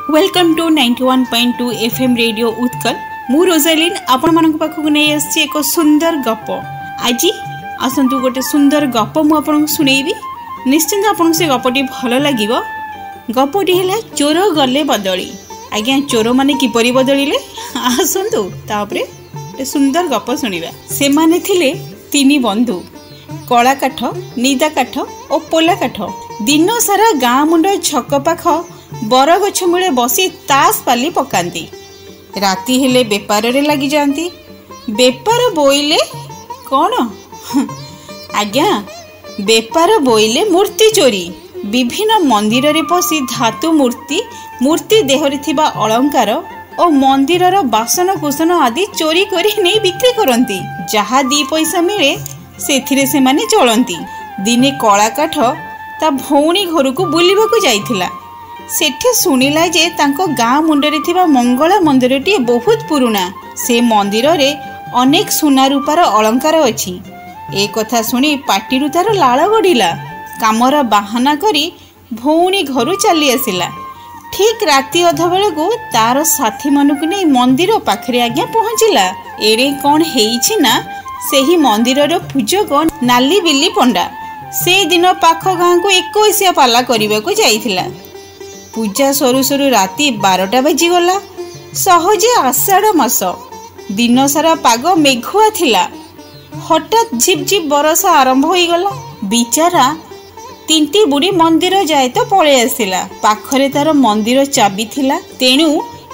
Welcome to 91.2 FM radio Utkal. मु रोजालिन आपण मानक पाखक नहीं आसी एक सुंदर गप। आज आसंतु गोटे सुंदर गप मु आपन सुनेबी। निश्चिंत आपन से गपटी भल लागिवो। गपटी हैला चोर गले बदली। आज्ञा चोर माने किपरि बदलिले आसंतु तापरे ए सुंदर गप सुनिबा। से माने थिले तीनी बंधु, कला काठ, निदा काठ और पोला काठ। दिन सारा गाँ मुंड छक पाख बरगछ मूले बसी तास पाली पकांती। राति हेले बेपार रे लगी जाती। बेपार बोइले कौन आज्ञा बेपार बोइले मूर्ति चोरी। विभिन्न मंदिर रे पसी धातु मूर्ति देहरे थिबा अलंकार और मंदिर बासन कुसन आदि चोरी करी नहीं बिक्री करती। जहा दी पैसा मिले सेथिरे से माने चलती। दिने कला काठ ता भौणी घर को बुलिबाकू जाइथिला। सेठी सुनिला जे तांको गाँ मुंडरे थिबा मंगला मंदिरटी बहुत पुराना। से मंदिर रे अनेक सुना रूपार अलंकार अछि। ए कथा सुनी पाटिरु तार लाळ गडिला। कामर बाहाना करी भौणी घरु चली आसिला। ठीक राति अध बेले को तार साथी मानुक नै मंदिर पाखरे आज्ञा पहुँचिला। एरे कौन हेइछि ना सेही मंदिर रो पूजक नाली बिल्ली पंडा से दिन पाख गाँ को 21 पाला करने को जाइथिला। पूजा सरू सरू राति 12टा बाजिगला। सहजे आषाढ़ मास दिन सारा पाग मेघुआ थिला। हठात झिप झिप बरसा आरंभ हो गला। बिचारा तीनटी बुढ़ी मंदिर जाए तो पळे आसिला। पाखरे तार मंदिर चाबी थिला। तेणु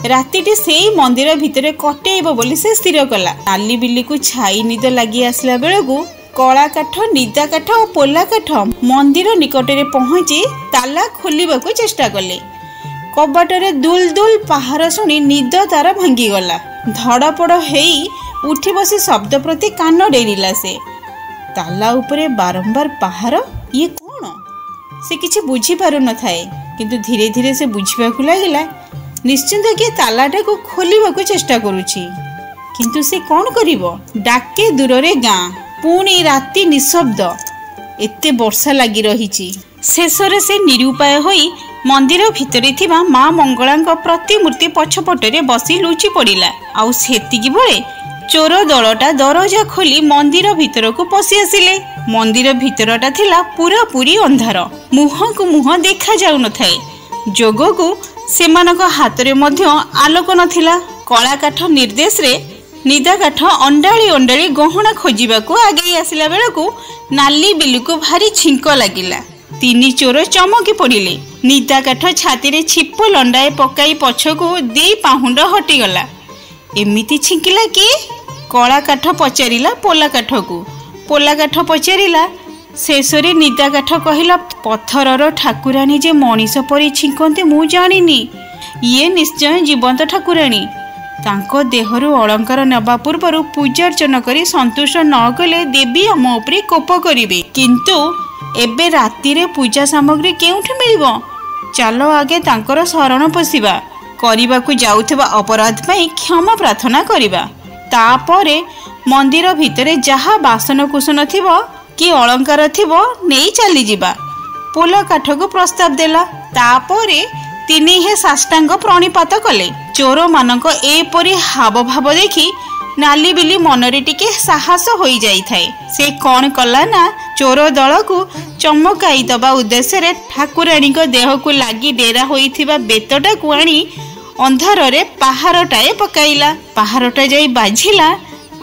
रातिटी सेई मंदिर भितरे कटेइबो बोली से स्थिर कला। नाली बिल्ली को छाई निद लगी आसला बेलू कला काठ, निदा काठ और पोला काठ मंदिर निकटरे पहुंची ताला खोलिबाकू चेष्टा कले। कबाटरे दुल दुल पहाड़ शुणी निद तार भांगी गला। धड़पड़ हेई उठी बसी शब्द प्रति कान डेरिला। से ताला उपरे बारंबार पहाड़। ये कौन से किछि बुझी पारु न थाए, किंतु धीरे धीरे से बुझिबाकू लागिला। निश्चिंत कि तालाटा को खोलिबाकू चेष्टा करूछि, किंतु से कौन करिवो। डाके दूर रे गाँ, पुणी राति निशब्द। एते वर्षा लगी रही। शेषरे से निरुपाय होई मंदिर भितरे थिबा माँ मंगला प्रतिमूर्ति पछपटे बसी लुचि पड़िला। आउ सेतिकी बेले चोर दलटा दरजा खोली मंदिर भितर को पशि आसिले। मंदिर भितरटा थिला पूरा पूरी अंधार। मुह को मुह देखा जाउ न थाए। जोगो को सेमानक हातरे मध्य आलोक नथिला। कला काठ निर्देश रे निदा काठ अंडाली अंडाली गहना खोजिबाकू आगे आसिला बेलू नाली बिल्ली को भारी छिंक लागिला। तीनी चोर चमकी पड़िले। निदा काठ छाती रे छिप लंडाए पकाई पछकू 2 पाहुंड हटिगला। एमिति छिंकिला कि? कला काठ पचारिला पोला काठ को। पोला काठ पचारिला। शेषरे निदा काठ कहिला, पत्थरर ठाकुराणी जे मनीष परी छिंकते मु जानिनी। ये निश्चय जीवंत ठाकुराणी। तांको देहरु अलंकार नबा पूर्व पूजार्चना करी संतुष्ट न कले देवी आम उपरे कोप करिवे। किंतु एबे राति रे पूजा सामग्री केउठी मिलिबो? चलो आगे तांकर शरण पशिबा। करिबाकू जाउथबा अपराध पई क्षमा प्रार्थना करिबा। तापरे मंदिर भितरे जहा बासन कुसन थिबो कि अलंकार थिबो नेई चली जिबा। पोला काठ को प्रस्ताव देला। तापरे तिनी हे साष्टांग प्रणिपात कले। चोर मानक एपरि हाव भाव देखी नाली बिल्ली मनरे टिके साहस होई जाई थाए। से कौन कला ना चोर दल को चमकाई दबा उद्देश्य रे ठाकुराणी को देह को लागी डेरा होइथिबा बेतटा को आनी अंधार रे पहाड़टाए पकाइला। पहाड़टा जाई बाजिला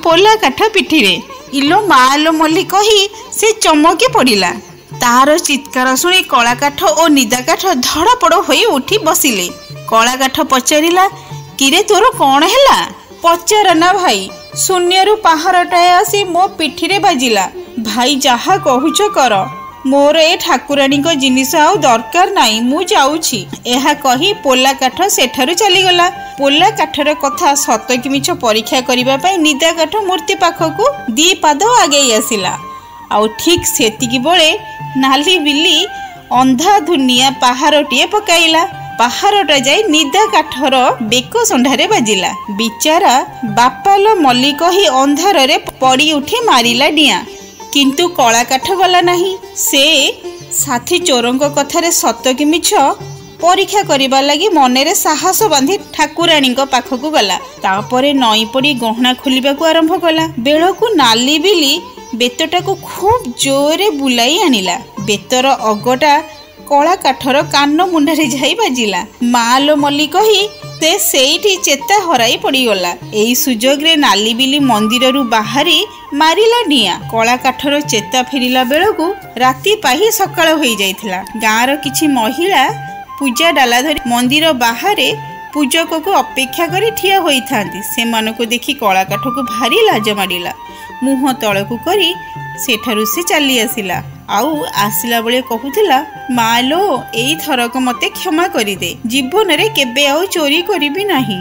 पोला काठ पिठिरे। इलो मालो मल्ली कही से चमकी पड़िला। तार चित्कार शुणी कला काठ और निदा काठ धड़पड़ होई उठी बसिले। कला काठ पचारिला, किरे तोर कौन हैला? पचार ना भाई, शून्यरु पहाड़टाए आसी मो पिठिरे बाजिला। भाई जहा कहुच कर, मोर ए ठाकुराणी को जिनिस आउ दरकार नाई, मु जाउछि। एहा कही पोला काठ सेठारु चलीगला। पोला काठर कथा सत कि मिछ परीक्षा करिबा पई निदा काठ मूर्ति पाखकू 2 पाद आगे आसिला। आउ ठीक सेतिकी बेले नाली बिल्ली अंधा धुनिया पहाड़टिए पकाइला। पहाड़टा जाई निदा काठर बेक संढारे बाजिला। बिचारा बापालो मल्ली कही अंधार रे पड़ी उठी मारिला डिया। किंतु कला काठ गला नहीं। से साथी चोरंक कथारे सत कि मिछ परीक्षा करबा लगी मनरे साहस बांधी ठाकुराणी पाखक गला। तापरे नई पड़ी गहना खोलिबा को आरंभ कला। बेलकु नाली बिली बेतटा को खूब जोरे बुलाई आनिला। बेतर अगटा कला काठर कान मुंडारे जाई बाजिला। मालो मल्ली कही से सेठी चेता हराई पड़ीगला। एई सुजोग रे नाली बिली मंदिर रु बाहरी मारिला निया। कला काठर चेता फेरिला बेलकु राति पाही सकाळ होई जाइथिला। गाँर किछि महिला पूजा डाला धरी मंदिर बाहरे पूजक को अपेक्षा करी ठिया होई थांती। सेमानको देखि कला काठ को भारी लाज मारिला। मुह तळकु करी सेठारु से चली आसिला। आउ आसिला बेले कहूथिला, मालो एई थरक मते क्षमा करी दे, जीवन रे केबे आउ चोरी करिबी नाही।